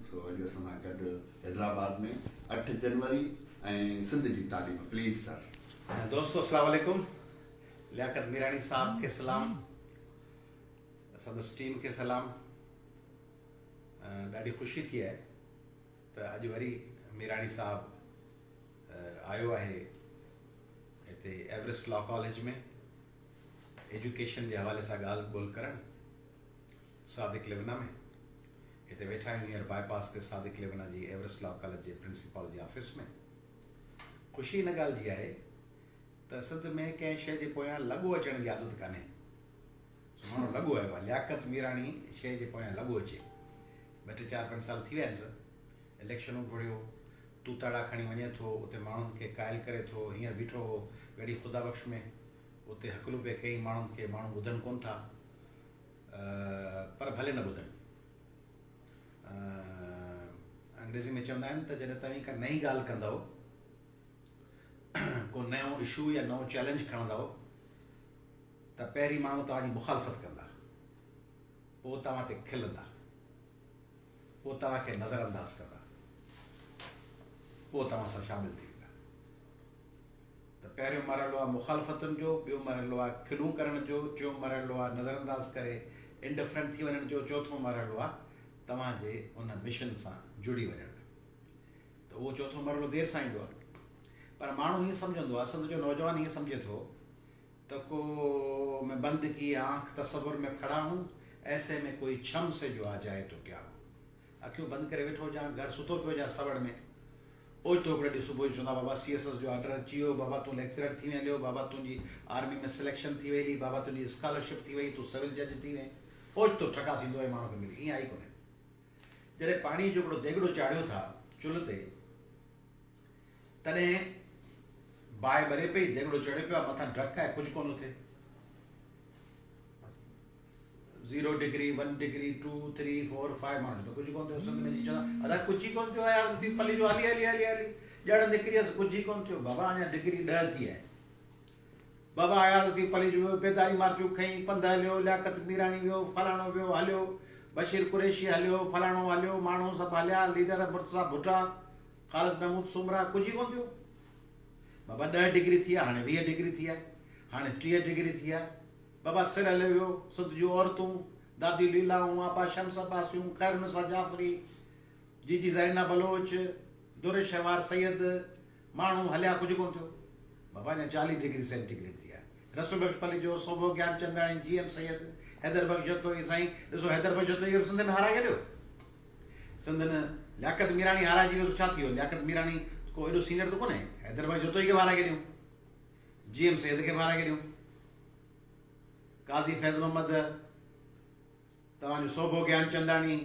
सो अॼु असां सां गॾु हैदराबाद में 8 जनवरी ऐं सिंध जी तालीम। Please sir. दोस्तों अस्सलाम वालेकुम। लियाकत मीरानी साहब के सलाम, संदसि टीम के सलाम। ॾाढी ख़ुशी थी आहे त अॼु वरी मीरानी साहब आयो आहे हिते एवरेस्ट लॉ कॉलेज में एजुकेशन जे हवाले सां ॻाल्हि ॿोल करणु। सादिक लेवना में हिते वेठा आहियूं हींअर बाईपास ते सादिक लेवना जी एवरेस्ट लॉ कॉलेज जे प्रिंसिपल जे ऑफिस में। ख़ुशी हिन ॻाल्हि जी आहे त सिंध में कंहिं शइ जे पोयां लॻो अचण जी आदत कान्हे। माण्हू लॻो आयो आहे, लियाकत मीरानी शइ जे पोयां लॻो अचे। 2 4 5 साल थी विया आहिनि सर। इलेक्शनूं घुरियो, तूताड़ा खणी वञे थो, उते माण्हुनि खे क़ाइल करे थो। हींअर बीठो हो वेड़ी ख़ुदा बख़्श में, उते हकलू पे कई माण्हुनि खे, माण्हू ॿुधनि कोन था, पर भले न ॿुधनि। अंग्रेज़ी में चवंदा आहिनि त जॾहिं तव्हां का नई ॻाल्हि कंदव, को नयो इशू या नओं चैलेंज खणंदव, त पहिरीं माण्हू तव्हांजी मुखालफ़त कंदा, पोइ तव्हां ते खिलंदा, पोइ तव्हांखे नज़रअंदाज कंदा, पोइ तव्हां सां शामिलु थी वेंदा। त पहिरियों मरहलो आहे मुखालफ़तुनि जो, ॿियो मरहलो आहे खिलूं करण जो, टियों मरहलो आहे नज़रअंदाज करे इंडिफरेंट थी वञण जो, चौथों मरहलो आहे तव्हांजे उन मिशन सां जुड़ी वञण। त उहो चौथों मरहलो देरि सां ईंदो आहे, पर माण्हू हीअं सम्झंदो आहे, सिंध जो नौजवान हीअं सम्झे थो त को मैं बंद की आँख तसव्वुर में खड़ा हूँ, ऐसे में कोई छम से जो आ जाए तो क्या हो। अखियूं बंदि करे वेठो हुजां, घर सुतो पियो हुजां सवड़ में, ओचितो हिकिड़े ॾींहुं सुबुह जो चवंदा बाबा CSS जो ऑर्डर अची वियो, बाबा तूं लेक्चरर थी वञो, बाबा तुंहिंजी आर्मी में सिलेक्शन थी वई, बाबा तुंहिंजी स्कॉलरशिप थी वई, तूं सिविल जज थी वई। ओचितो ठका थींदो आहे माण्हू खे मिली। ईअं आई कोन्हे। जॾहिं पाणी जो हिकिड़ो देगिड़ो चाढ़ियो था चुल्ह ते, तॾहिं बाहि ॿरे पई, देगिड़ो चढ़ियो पियो आहे, मथां ढक आहे, कुझु कोन थिए। 0 डिग्री 1 डिग्री 2 3 4 5 माण्हू त कुझु कोन थियो। सिंध में चवंदा अदा कुझु ई कोन थियो आहे यार, पली जो हली हली हली हली ॼण निकिरी वियसि, कुझु ई कोन थियो। बाबा अञा डिग्री 10 थी आहे। बाबा आया त पली जो बेदारी मार्चूं खईं, पंधु हलियो, लियाकत मीरानी वियो, फलाणो वियो हलियो, बशीर कुरैशी हलियो, फलाणो हलियो, माण्हू सभु हलिया, लीडर मुर्तज़ा भुट्टा, ख़ालिद महमूद सुमरा, कुझु ई कोन थियो। बाबा 10 डिग्री थी आहे, हाणे 20 डिग्री थी आहे, हाणे 30 डिग्री थी आहे। बाबा सिर हलियो वियो। सिंध जूं औरतूं, दादी लीलाऊं, आपा शम्स अब्बासियूं, ख़ैर निसा जाफ़री, जीजी ज़रीना बलोच, दुर शहवार सैयद, माण्हू हलिया, कुझु कोन थियो। बाबा अञा 40 डिग्री सेंटीग्रेड थी आहे। रसूल बख्श पली जो, सोभो ज्ञान चंदाणी, GM सैयद, हैदर बख्श जतोई। साईं ॾिसो हैदर बख्श जतोई सिंधनि हाराए छॾियो। सिंधनि लियाकत मीरानी हाराइजी वियो, छा थी वियो? लियाकत मीरानी को एॾो सीनियर त कोन्हे। हैदर बख्श जतोई खे हाराए छॾियूं, GM सैयद खे हाराए छॾियूं, काज़ी फैज़ मोहम्मद, तव्हांजो सोभो ज्ञान चंदाणी,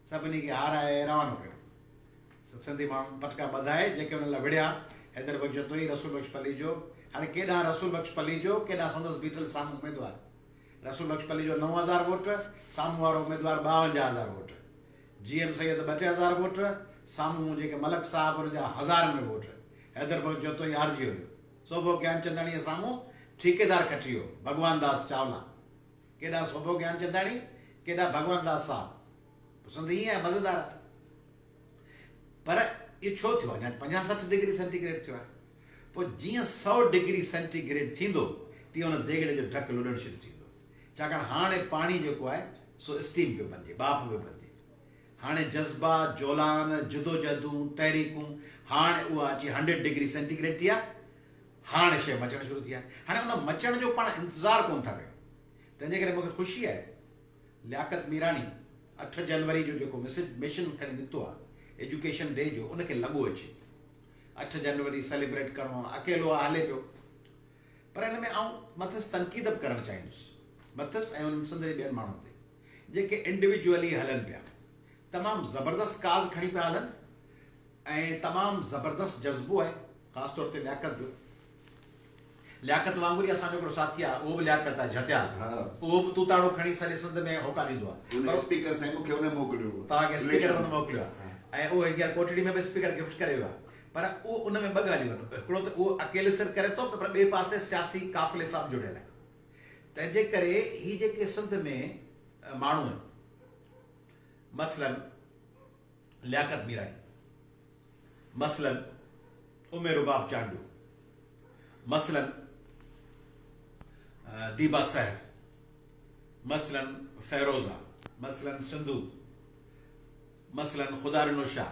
सभिनी खे हाराए रवानो कयो। सिंधी माण्हू पटका ॿधाए जेके हुन लाइ विढ़िया, हैदर बख्श जतोई, रसूल बख्श पली जो। हाणे केॾां रसूल बख्श पली जो, केॾां संदसि बीठल साम्हूं उमेदवार। रसूल बख्श पली जो 9000 वोट, साम्हूं वारो उमेदवार 52000 वोट। GM सैयद 2000 वोट, साम्हूं जेके मलक साहब हुनजा 1000 में वोट। हैदर बख्श जतोई हारिजी वियो। सोभो ज्ञान चंदाणीअ साम्हूं ठेकेदार खटी वियो, भगवान दास चावला। केॾां सोभो ज्ञान चंदाणी, केॾां भगवान दास साहब। सिंध ईअं आहे, मज़ेदार। पर इहो छो थियो? अञा 50-60 डिग्री सेंटीग्रेड थियो आहे। पोइ जीअं 100 डिग्री सेंटीग्रेड थींदो, तीअं हुन देगिड़े जो ढक लुॾणु शुरू थींदो। छाकाणि हाणे पाणी जेको आहे सो स्टीम पियो बणिजे, बाफ़ पियो बणिजे। हाणे जज़्बा, जोलान, जुदोजहदूं, तहरीकूं, हाणे उहा अची 100 डिग्री सेंटीग्रेड थी आहे। हाणे शइ मचणु शुरू थी आहे। हाणे उन मचण जो पाण इंतज़ारु कोन था कयूं। तंहिंजे करे मूंखे ख़ुशी आहे, लियाकत मीरानी 8 जनवरी जो जेको मिशन खणी निकितो आहे एजुकेशन डे जो, उनखे लॻो अचे। 8 जनवरी सेलिब्रेट करिणो आहे, अकेलो आहे, हले पियो। पर हिन में आउं मथसि तनक़ीद बि करणु चाहींदुसि, मथसि ऐं उन्हनि सिंध जे ॿियनि माण्हुनि ते, जेके इंडिविजुअली हलनि पिया, तमामु ज़बरदस्त काज़ खणी पिया हलनि, ऐं तमामु ज़बरदस्त जज़्बो आहे, ख़ासि तौर ते लियाकत जो। लियाकत वांगुरु ई असांजो हिकिड़ो साथी आहे, उहो बि लियाकत आहे, झतियाल। उहो बि तूताड़ो खणी सॼे सिंध में होका ॾींदो आहे। स्पीकर साईं मूंखे उन मोकिलियो, तव्हांखे स्पीकर हुन मोकिलियो आहे, ऐं उहो हींअर कोठड़ी में बि स्पीकर गिफ्ट करे वियो आहे। पर उहो उन में 2 ॻाल्हियूं आहिनि। हिकिड़ो त उहो अकेले सिर करे थो, पर ॿिए पासे सियासी काफ़िले सां बि जुड़ियल आहे। तंहिंजे करे ही जेके सिंध में माण्हू आहिनि, मसलन लियाकत मीरानी, मसलन उमे रुबाब चांडू, मसलन दीबा सहर, मसलन फैरोज़ा, मसलन सिंधु, मसलन खुदारिनो शाह,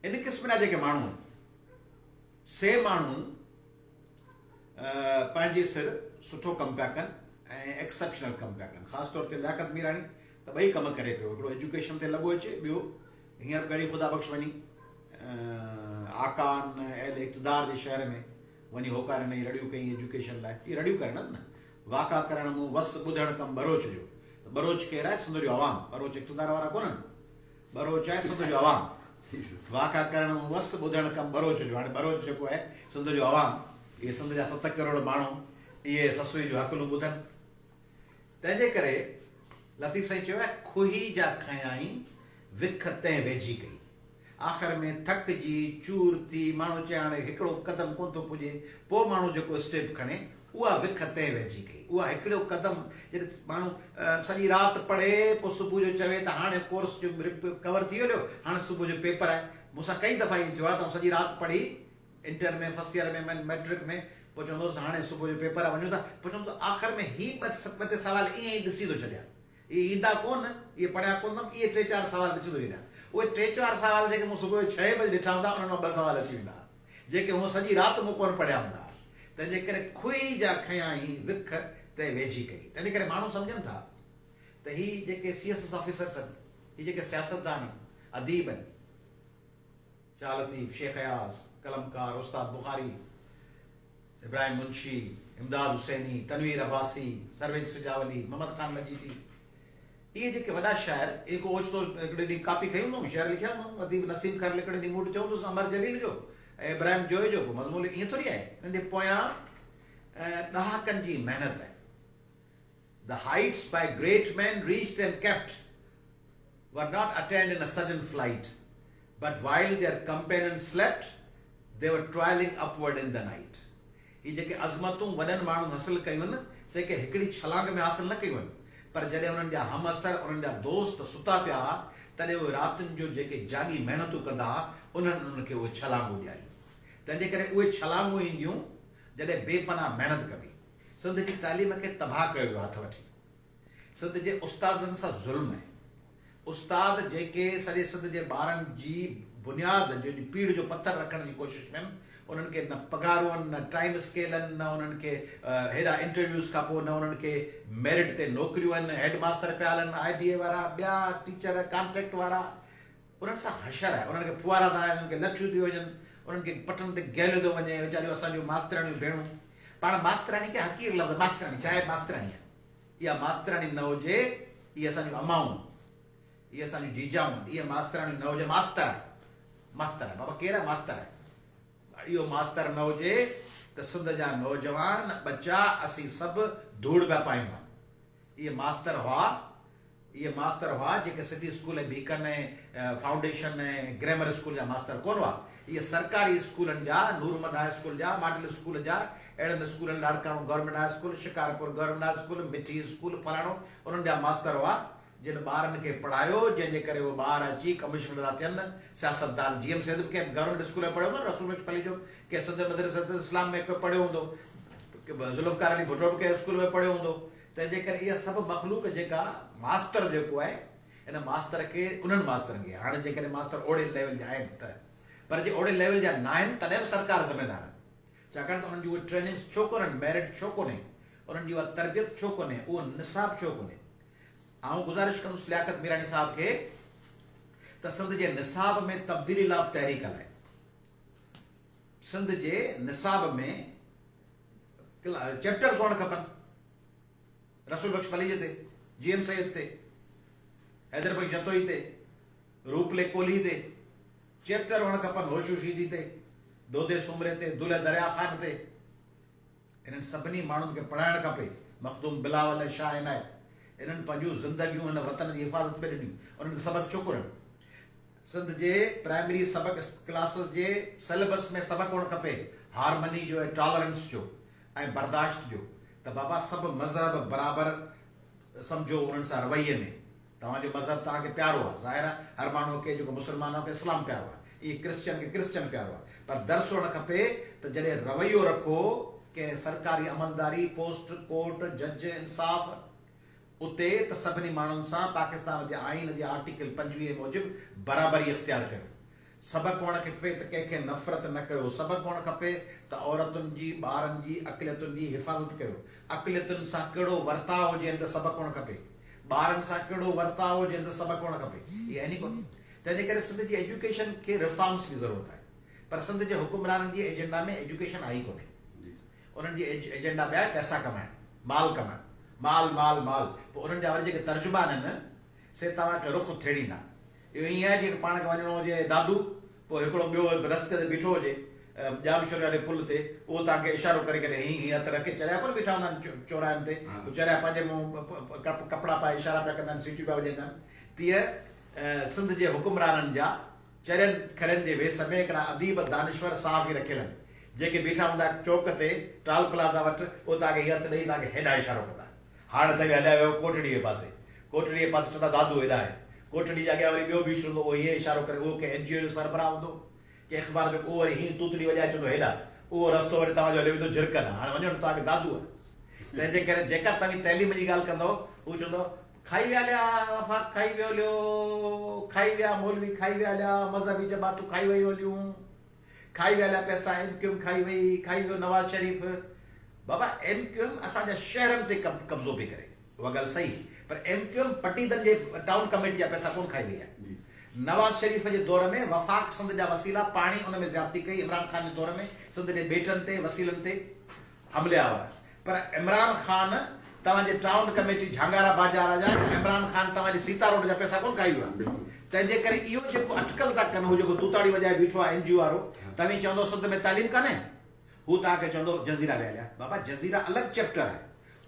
इन क़िस्म जा जेके माण्हू आहिनि से माण्हू पंहिंजे सिर सुठो कमु पिया कनि ऐं एक्सेप्शनल कमु पिया कनि। ख़ासि तौर ते लियाकत मीरानी त ॿई कम करे पियो, हिकिड़ो एजुकेशन ते लॻो अचे, ॿियो हींअर घणी ख़ुदा बख़्श वञी आकान अहल इक़्तिदार जे शहर में वञी होकार हिन जी रड़ियूं कई एजुकेशन लाइ। इहे रड़ियूं करणु न वाका करणु मूं वस ॿुधणु कमु बरोच जो। त बरोच केरु आहे? सिंध जो अवाम। बरोच इक़्तिदार वारा कोन्हनि, बरोच आहे सिंध जो अवाम। वाका करणु मूं वस ॿुधणु कमु बरोच जो। हाणे बरोच जेको आहे सिंध जो अवाम, इहे सिंध जा 7 करोड़ माण्हू इहे ससुई जो हक़लूं ॿुधनि। तंहिंजे करे लतीफ़ साईं चयो आहे, खुही जा खयाई विख तंहिं वेझी कई। आख़िर में थकिजी चूर थी माण्हू चए हाणे हिकिड़ो क़दम कोन थो पुॼे, पोइ माण्हू जेको स्टेप खणे उहा विख तंहिं वेझी कई। उहा हिकिड़ो क़दम जॾहिं माण्हू सॼी राति पढ़े पोइ सुबुह जो चवे त हाणे कोर्स जो कवर थी वियो, हाणे सुबुह जो पेपर आहे। मूंसां कई दफ़ा ईअं थियो आहे त सॼी राति पढ़ी इंटर में, फर्स्ट ईयर में, मैट्रिक में, पोइ चवंदुसि हाणे सुबुह जो पेपर आहे, वञूं था, पोइ चवंदुसि आख़िर में ही ॿ टे सुवाल ईअं ई ॾिसी थो छॾियां, इहे ईंदा कोन, इहे पढ़िया कोन अथमि, इहे 3-4 सुवाल ॾिसी थो छॾियां। उहे 3-4 सुवाल जेके मूं सुबुह जो 6 बजे ॾिठा हूंदा, उन्हनि मां 2 सुवाल अची वेंदा जेके हूअं सॼी राति मूं कोन पढ़िया हूंदा। तंहिंजे करे खुही जा खयाई विख ते वेझी कई। तंहिंजे करे माण्हू सम्झनि था त ही जेके CSS ऑफिसर्स आहिनि, ही जेके सियासतदान आहिनि, अदीब आहिनि, शाह लतीफ़, शेख अयाज़, कलमकार, उस्ताद बुखारी, इब्राहिम मुंशी, इमदाद हुसैनी, तनवीर अब्बासी, सरवेज सिजावली, मोहम्मद ख़ान मजीदी, इहे जेके वॾा शाइर, एक ओचितो हिकिड़े ॾींहुं कापी खई हूंदो, शेर लिखिया हूंदो, अदीब नसीम ख़ैर हिकिड़े ॾींहुं मूं वटि चवंदुसि अमर जलील जो ऐं इब्राहिम जोए जो, पोइ मज़मून ईअं थोरी आहे, हिन जे पोयां ॾहाकनि जी महिनत आहे। The heights by great men reached and kept were not attained in a sudden flight, but while their companions slept, they were toiling upward in the night. ही जेके अज़मतूं वॾनि माण्हुनि हासिल कयूं आहिनि, से के हिकिड़ी छलांग में हासिल न कयूं आहिनि, पर जॾहिं उन्हनि जा हम असर, उन्हनि जा दोस्त सुता पिया, तॾहिं उहे रातिनि जो जेके जागी महिनतूं कंदा, उन्हनि खे उहे छलांगूं ॾियारियूं। तंहिंजे करे उहे छलांगूं ईंदियूं जॾहिं बेपनाह महिनत कबी। सिंध जी तालीम खे तबाह कयो वियो हथ वठी। सिंध जे उस्तादनि सां ज़ुल्म आहे। उस्ताद जेके सॼे सिंध जे ॿारनि जी बुनियाद जो पीढ़ जो पथर रखण जी कोशिशि में आहिनि, उन्हनि खे न पघारूं आहिनि, न टाइम स्केल आहिनि, न उन्हनि खे हेॾा इंटरव्यूज़ खां पोइ, न उन्हनि खे मेरिट ते नौकरियूं आहिनि, हेड मास्टर पिया हलनि, IBA वारा, ॿिया टीचर, कॉन्ट्रेक्ट वारा, उन्हनि सां हशर आहे। उन्हनि खे फुआरा था आहिनि, उन्हनि खे लच्छियूं थी वञनि, उन्हनि खे पटनि ते गैलियो थो वञे। वीचारियूं असांजूं मास्तराणियूं भेणूं, पाण मास्तराणी खे हक़ीर लफ़्ज़ मास्तराणी, चाहे मास्तराणी आहे, इहा मास्तराणी न हुजे, इहे असांजूं अमाऊं, इहे असांजूं जीजाऊं, इहे मास्तराणियूं न हुजे, मास्तर आहे, मास्तर आहे, बाबा केरु आहे? मास्तर आहे। इहो मास्तर न हुजे त सिंध जा नौजवान बच्चा असीं सभु धूड़ पिया पायूं। इहे मास्तर हुआ, इहे मास्तर हुआ जेके सिटी स्कूल ऐं बीकन ऐं फाउंडेशन ऐं ग्रामर स्कूल जा मास्तर कोन हुआ। इहे सरकारी स्कूलनि जा, नूरमद हाई स्कूल जा, मॉडल स्कूल जा, अहिड़नि स्कूलनि, Larkana government high school, Shikarpur government high school, मिठी स्कूल, फलाणो, उन्हनि जा मास्तर हुआ जिन ॿारनि खे पढ़ायो, जंहिंजे करे उहे ॿार अची कमिशनर था थियनि, सियासतदान। GM सैद कंहिं गवर्नमेंट स्कूल में पढ़ियो हूंदो, रसूल पली जो कंहिं सिंध मदरसत इस्लाम में पढ़ियो हूंदो, ज़ुल्फ़कार अली भुट्टो बि कंहिं स्कूल में पढ़ियो हूंदो। तंहिंजे करे इहा सभु मख़लूक जेका मास्तर जेको आहे, हिन मास्तर खे, उन्हनि मास्तरनि खे, हाणे जेकॾहिं मास्तर ओड़े लेवल जा आहिनि त, पर जे ओड़े लेवल जा न आहिनि तॾहिं बि सरकार ज़िम्मेदार आहे। छाकाणि त उन्हनि जी उहे ट्रेनिंग्स छो कोन्हनि, मेरिट छो कोन्हे, उन्हनि जी उहा तरबियत छो कोन्हे, उहो निसाब छो कोन्हे। आउं गुज़ारिश कंदुसि लियाकत मीरानी साहब खे त सिंध जे निसाब में तब्दीली लाइ तहरीक हलाए। सिंध जे निसाब में चैप्टर्स हुअणु खपनि, रसूल बख्श पली ते, GM सैद ते, हैदर बख्श जतोई ते, रूपले कोहली ते चैप्टर हुअणु खपनि, होशू शीदी ते, दोदे सुमरे ते, दुल्हे दरिया ख़ान ते। इन्हनि सभिनी माण्हुनि खे पढ़ाइणु खपे। मखदूम बिलावल शाह इनायत, इन्हनि पंहिंजूं ज़िंदगियूं हिन वतन जी हिफ़ाज़त में ॾिनियूं, उन्हनि खे सबक़ छो कोन्हनि। सिंध जे प्राइमरी सबक़ क्लासिस जे सिलेबस में सबक़ हुअणु खपे हारमनी जो ऐं टॉलरेंस जो ऐं बर्दाश्त जो, त बाबा सभु मज़हब बराबरि सम्झो उन्हनि सां रवैये में, तव्हांजो मज़हब तव्हांखे प्यारो आहे, ज़ाहिर आहे हर माण्हूअ खे जेको मुस्लमान खे इस्लाम प्यारो आहे, इहे क्रिश्चन खे क्रिश्चन प्यारो आहे, पर दर्स हुअणु खपे त जॾहिं रवैयो रखो कंहिं सरकारी अमलदारी, पोस्ट, कोर्ट, जज, इंसाफ़, उते त सभिनी माण्हुनि सां पाकिस्तान जे आइन जे आर्टिकल 25 मूजिबि बराबरी इख़्तियार कयो। सबक़ु हुअणु खपे त कंहिंखे नफ़रत न कयो। सबक़ु हुअणु खपे त औरतुनि जी, ॿारनि जी अक़लियतुनि जी हिफ़ाज़त कयो। अक़लियतुनि सां कहिड़ो वर्ताव हुजे त सबक़ु हुअणु खपे, ॿारनि सां कहिड़ो वर्ताव हुजे त सबक़ु हुअणु खपे। इहा आहिनि कोन। तंहिंजे करे सिंध जी एजुकेशन खे रिफॉर्म्स जी ज़रूरत आहे, पर सिंध जे हुकुमराननि जी एजेंडा में एजुकेशन आई कोन्हे। उन्हनि जी एजेंडा ॿिया आहे, पैसा कमाइणु, माल कमाइणु, माल माल माल। पोइ उन्हनि जा वरी जेके तर्जुमा आहिनि से तव्हांखे रुख़ थेड़ींदा। इहो ईअं आहे जीअं पाण खे वञिणो हुजे दादू, पोइ हिकिड़ो ॿियो रस्ते ते बीठो हुजे जामशोर वारे पुल ते, उहो तव्हांखे इशारो करे करे हीअं हथ रखे, चरिया कोन बीठा हूंदा आहिनि चौराहनि ते, चरिया पंहिंजे मुंहुं कपिड़ा पाए इशारा पिया कंदा आहिनि, सीटियूं पिया वॼाईंदा आहिनि। तीअं सिंध जे हुकुमराननि जा चरियनि खरनि जे वेस में हिकिड़ा अदीब दानिश्वर साफ़ ई रखियल आहिनि, जेके बीठा हूंदा चौक ते टाल प्लाज़ा वटि, उहो तव्हांखे हीअ हथु ॾेई तव्हांखे हेॾा इशारो कंदा। हाणे त हलिया वियो कोटड़ीअ पासे, कोटड़ीअ पासे चवंदा दादू हेॾा आहे। कोटड़ी जे अॻियां वरी ॿियो बीठो हूंदो, उहो हीअ इशारो करे, उहो कंहिं NGO जो सरबराह हूंदो, कंहिं अख़बार जो, उहो वरी हीअं तूतड़ी वॼाए चवंदो हेॾा। उहो रस्तो वरी तव्हांजो हलियो वेंदो झिरकनि। हाणे वञणु तव्हांखे दादू आहे। तंहिंजे करे जेका तव्हां तइलीम जी ॻाल्हि कंदव, उहो चवंदो खाई विया हलिया वफ़ाक़, खाई वियो हलियो, खाई विया मौलवी, खाई विया हलिया मज़हबी जमातूं, खाई वयूं हलियूं, खाई विया हलिया पैसा, MQM खाई वई, खाई वियो नवाज़ शरीफ़। बाबा MQM असांजा शहरनि ते कब्ज़ो पई करे, उहा ॻाल्हि सही, पर MQM पटीदनि जे टाउन कमेटी जा पैसा कोन खाई वई आहे। नवाज़ शरीफ़ जे दौर में वफ़ाक़ सिंध जा वसीला पाणी उन में ज़्यादती कई। इमरान ख़ान जे दौर में सिंध जे बेटनि ते, वसीलनि ते हमलिया हुआ, पर इमरान ख़ान तव्हांजे टाउन कमेटी झांगारा बाज़ार जा, इमरान ख़ान तव्हांजी सीता रोड जा पैसा कोन खाई वियो। तंहिंजे करे इहो जेको अटकल था कनि, हू जेको तूताड़ी वॼाए बीठो आहे NGO वारो, तव्हां चवंदो सिंध में तालीम कान्हे, हू तव्हांखे चवंदो जज़ीरा विया हलिया। बाबा जज़ीरा अलॻि चैप्टर आहे,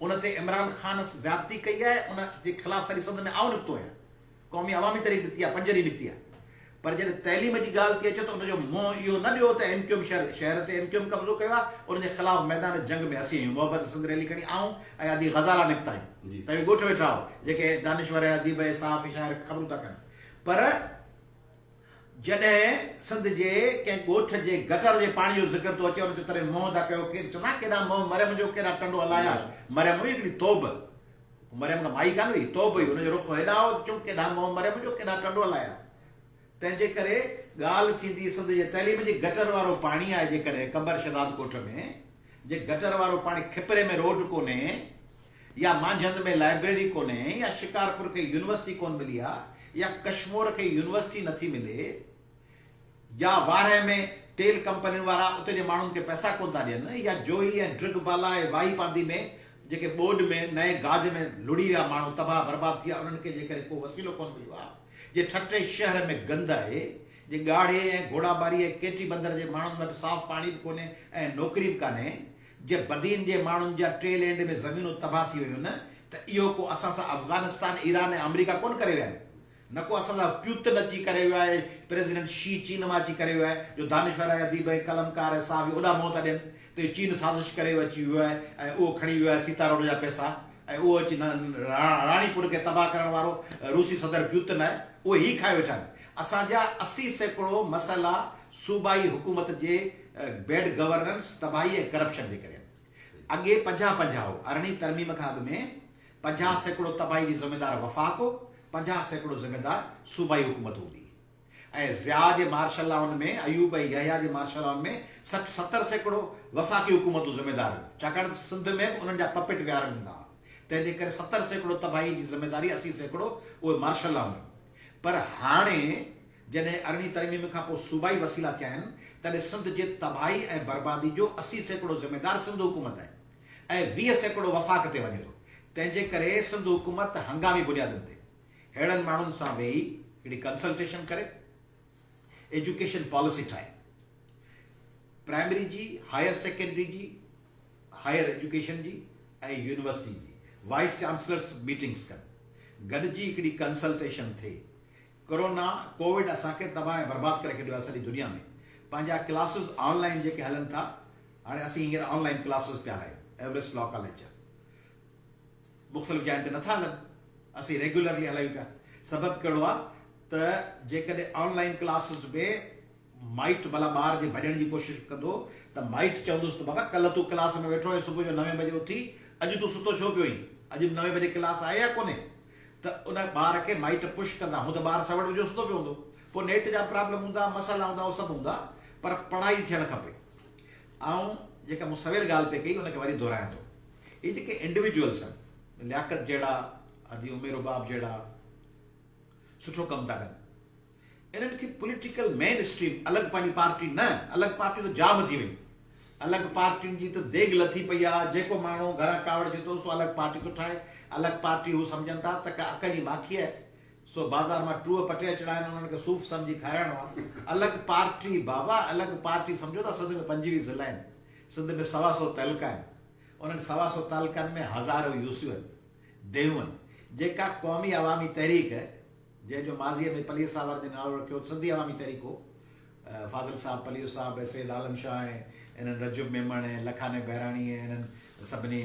उन ते इमरान ख़ान ज़्यादती कई आहे, उन जे ख़िलाफ़ सॼी सिंध में आऊं निकितो आहे, क़ौमी अवामी तहरीक निकिती आहे, पंजरी निकिती आहे। पर जॾहिं तइलीम जी ॻाल्हि थी अचे त उनजो मुंहुं इहो न ॾियो त MQM शहर ते MQM कब्ज़ो कयो आहे, उनजे ख़िलाफ़ मैदान जंग में असीं आहियूं, मोहबत सिंध रैली खणी आऊं ऐं अदी ग़ज़ाला निकिता आहियूं। तव्हां ॻोठ वेठा हो जेके दानिश्वर अदीब साफ़ शाइर ख़बरूं था कनि। पर जॾहिं सिंध जे कंहिं ॻोठ जे गटर जे पाणी जो ज़िक्र थो अचे, उनजे तरह मोह था कयो, केरु चवंदा केॾा मोह, मरियम जो केॾा टंडो हलाया। मरियम हुई हिकिड़ी तौब, मरियम खां माई कान हुई, तौब हुई, हुनजो रुख़ हेॾा हो चूं केॾा मोह मरियम जो, केॾा टंडो हलाया। तंहिंजे करे ॻाल्हि थींदी सिंध जे तइलीम जे गटर वारो पाणी आहे, जेकॾहिं कंबर शदाद कोट में जे गटर वारो पाणी, खिपरे में रोड कोन्हे, या मांझंद में लाइब्रेरी कोन्हे, या शिकारपुर खे यूनिवर्सिटी कोन मिली आहे, या कश्मीर खे यूनिवर्सिटी नथी मिले, या वारे में तेल कंपनियुनि वारा उते जे माण्हुनि खे पैसा कोन था ॾियनि, या जोई ऐं ड्रिगबाला ऐं वाई पांदी में जेके ॿोॾ में नए गाज में लुड़ी विया माण्हू, तबाह बर्बाद थी विया, उन्हनि खे जे करे को वसीलो कोन मिलियो आहे, जे ठटे शहर में गंद आहे, जे ॻाढ़े ऐं घोड़ाबारी ऐं केटी बंदर जे माण्हुनि वटि साफ़ पाणी बि कोन्हे ऐं नौकिरी बि कान्हे, जे बदीन जे माण्हुनि जा 3 लैंड में ज़मीनूं तबाह थी वियूं आहिनि, त इहो को असां सां अफ़गानिस्तान, ईरान ऐं अमेरिका कोन करे विया आहिनि, न को असां सां प्यूतन अची करे वियो आहे, प्रेसिडेंट शी चीन मां अची करे वियो आहे, जो दानिश्वर आहे, अदीब आहे, कलमकार आहे, साफ़ ओॾा मोह था ॾियनि त चीन साज़िश करे अची वियो आहे ऐं उहो खणी वियो आहे सीता रोड जा पैसा, ऐं उहो अची राणीपुर खे तबाह करण वारो रूसी सदर प्यूतन आहे, उहे ई खाए वेठा आहिनि। असांजा 80% मसइला सूबाई हुकूमत जे बैड गवर्नेंस, तबाही ऐं करप्शन जे करे। अॻे 50-50 हो, अरिड़हीं तरमीम खां अॻु में 50% तबाही जी ज़िमेदार वफ़ाक़ हो, 50% ज़िमेदार सूबाई हुकूमत हूंदी, ऐं ज़िया जे मार्शल लॉन में, अयूब ऐं यहया जे मार्शल लॉन में 60-70% वफ़ाक़ी हुकूमतूं ज़िमेदार हुयूं, छाकाणि त सिंध में उन्हनि जा पपेट विहार हूंदा। तंहिंजे करे 70% तबाही जी ज़िमेदारी, 80% उहे मार्शल लॉ हुयूं। पर हाणे जॾहिं अरिड़हीं तरमीम खां पोइ सूबाई वसीला थिया आहिनि, तॾहिं सिंध जे तबाही ऐं बर्बादी जो 80% ज़िमेदार सिंध हुकूमत आहे ऐं 20% वफ़ाक़ ते वञे थो। तंहिंजे करे सिंध हुकूमत हंगामी बुनियादुनि ते अहिड़नि माण्हुनि सां वेही हिकिड़ी कंसल्टेशन करे एजुकेशन पॉलिसी ठाहे, प्राइमरी जी, हायर सेकेंडरी जी, हायर एजुकेशन जी ऐं यूनिवर्सिटी जी वाइस चांसलर्स मीटिंग्स कनि, गॾिजी हिकिड़ी कंसल्टेशन थिए। कोरोना कोविड असांखे तबाह ऐं बर्बाद करे छॾियो आहे सॼी दुनिया में। पंहिंजा क्लासिस ऑनलाइन जेके हलनि था, हाणे असीं हींअर ऑनलाइन क्लासिस पिया हलायूं, एवरेस्ट लॉ कॉलेज जा मुख़्तलिफ़ जाइनि ते नथा हलनि, असीं रेगुलरली हलायूं पिया। सबबु कहिड़ो आहे त जेकॾहिं ऑनलाइन क्लासिस में माइट भला ॿार जे भॼण जी कोशिशि कंदो त माइट चवंदुसि त बाबा कल्ह तूं क्लास में वेठो हुई सुबुह जो 9 बजे उथी, अॼु तूं सुतो छो पियो आहीं, अॼु 9 बजे क्लास आहे या कोन्हे, त उन ॿार खे माइट पुश कंदा। हूं त ॿार 7 बजे सुतो पियो हूंदो, पोइ नेट जा प्रॉब्लम हूंदा, मसाला हूंदा, उहे सभु हूंदा, पर पढ़ाई थियणु खपे। ऐं जेका मूं सवेल ॻाल्हि पे कई उनखे वरी दोहिरायां थो, इहे जेके इंडिविजुअल्स आहिनि, लियाकत जहिड़ा, अदी उमेर उबाब जहिड़ा सुठो कमु था कनि, इन्हनि खे पॉलिटिकल मेन स्ट्रीम अलॻि पंहिंजी पार्टी न, अलॻि पार्टियूं त जाम थी वई, अलॻि पार्टियुनि जी त देॻ लथी पई आहे। जेको माण्हू घरां कावड़ जे थो सो अलॻि पार्टी थो ठाहे, अलॻि पार्टी हू सम्झनि था त का अक जी माखी आहे, सो बाज़ार मां टूह पटे अचणा आहिनि, उन्हनि खे सूफ़ सम्झी खाराइणो आहे। अलॻि पार्टी बाबा, अलॻि पार्टी सम्झो था। सिंध में 25 ज़िला आहिनि, सिंध में 125 तहलका आहिनि, उन्हनि 125 तहलकनि में हज़ारो यूसियूं आहिनि, देहूं आहिनि। जेका क़ौमी अवामी तहरीक जंहिंजो माज़ीअ में पलीअ साहब जे नालो रखियो सिंधी अवामी तहरीक हो, फाज़िल साहब, पलीअ साहब ऐं सैद आलम शाह ऐं इन्हनि रजब मेमण ऐं लखाने बहिराणी ऐं इन्हनि सभिनी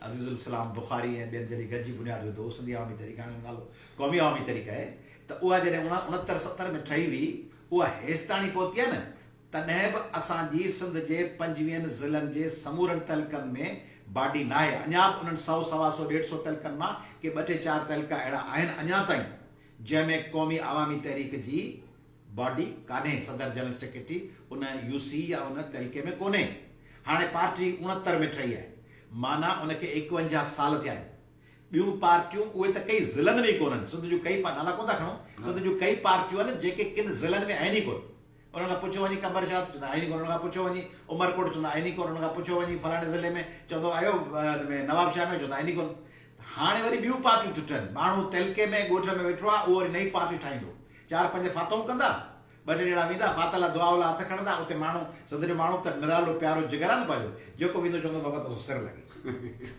अज़ीज़ुल इस्लाम बुखारी ऐं ॿियनि जॾहिं गॾिजी बुनियादु विधो, सिंधी अवामी तहरीक, हाणे नालो क़ौमी अवामी तहरीक आहे, त उहा जॾहिं 69-70 में ठही हुई, उहा हेसिताणी पहुती आहे न, तॾहिं बि असांजी सिंध जे 25 ज़िलनि जे समूरनि तहलकनि में बाडी न आहे। अञा बि उन्हनि 100-125-150 तहलकनि मां के 2-4 तहलका अहिड़ा आहिनि अञा ताईं जंहिंमें क़ौमी अवामी तहरीक जी बॉडी कान्हे, सदर जनरल सेक्रेटरी उन यूसी या उन तहलके में कोन्हे। हाणे पार्टी 69 में ठही आहे, माना उनखे 51 साल थिया आहिनि। ॿियूं पार्टियूं उहे त कई ज़िलनि में ई कोन्हनि, सिंध जूं कई नाला कोन था खणो, सिंध जूं कई पार्टियूं आहिनि जेके किन ज़िलनि में आहिनि ई कोन। उन्हनि खां पुछो वञी कमरशाह चवंदा आहिनि ई कोन, उन्हनि खां पुछो वञी उमरकोट चवंदा आहिनि ई कोन, उन्हनि खां पुछो वञी फलाणे ज़िले में चवंदो आयो में नवाबशाह में चवंदा आहिनि ई कोन। हाणे वरी ॿियूं पार्टियूं टुटनि, माण्हू तहलके में ॻोठ में वेठो आहे, उहो वरी नई पार्टी ठाहींदो, 4-5 फातऊं कंदा, 2 ॼणा वेंदा, फातल दुआ वाला हथ खणंदा, उते माण्हू सिंध जो माण्हू त निरालो प्यारो जिगर आहे न पंहिंजो, जेको वेंदो चवंदो बाबा तोखे सिर लॻे।